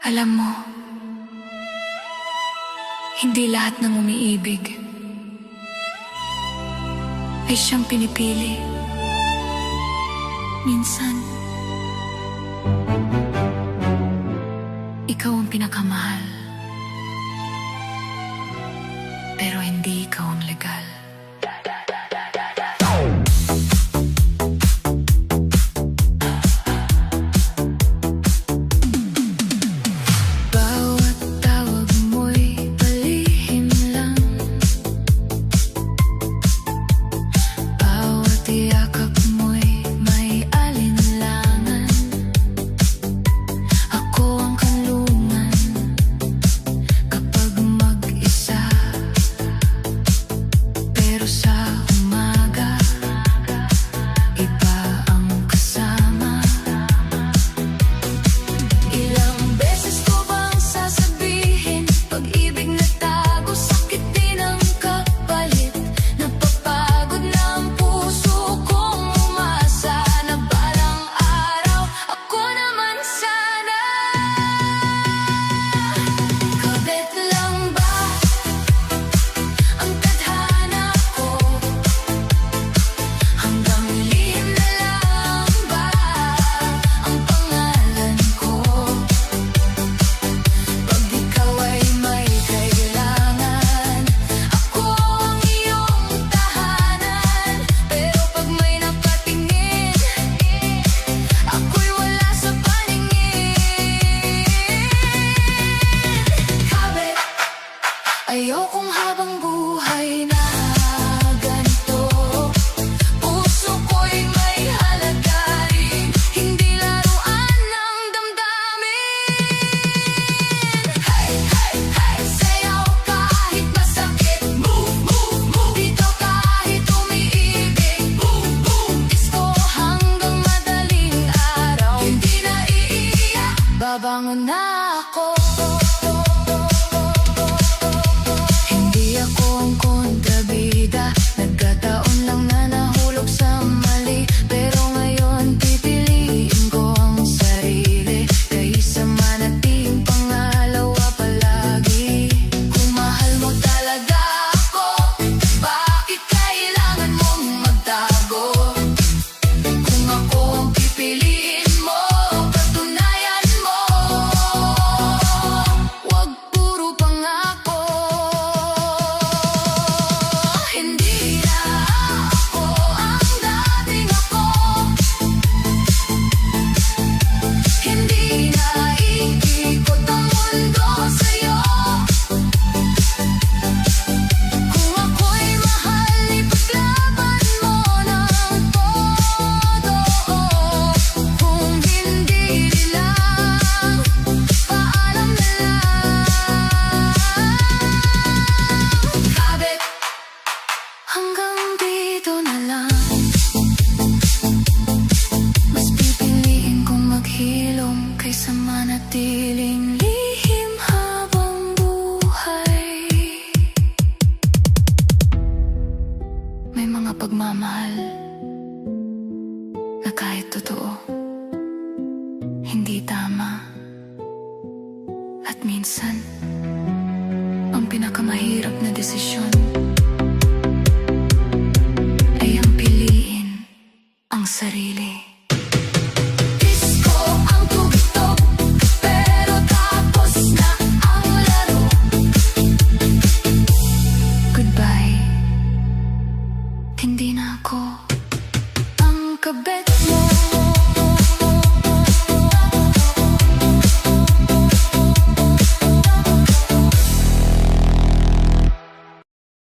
Alam mo, hindi lahat ng umiibig ay siyang pinipili. Minsan, ikaw ang pinakamahal, pero hindi ikaw ang legal. Ayokong habang buhay na ganito. Puso ko'y may halagarin, hindi laruan ng damdamin. Hey, hey, hey, sayaw kahit masakit. Move, move, move. Dito kahit umiibig. Boom, boom. Disco hanggang madaling araw. Hindi na iiyak, babangon na ako. Kontrabida, nagkataon lang na nahulog sa mali, pero ngayon pipiliin ko ang sarili kaysa manating pangalawa palagi. Kung mahal mo talaga ako, bakit kailangan mong magtago? Kung ako ang pipiliin mo, patunayan mo. Wag puro pangako. Hindi na ako ang dating ako. Hindi na iikot ang mundo sa'yo. Kung ako'y mahal, ipaglaban mo ng todo. Kung hindi lang, paalam na lang. Kabit, hanggang dito na lang. Mas pipiliin kong maghilom kaysa manatiling lihim habang buhay. May mga pagmamahal na kahit totoo, hindi tama. At minsan, ang pinakamahirap na desisyon ay ang piliin ang sarili. Disco ang tugtog, pero tapos na ang laro. Goodbye, hindi na ako ang kabit.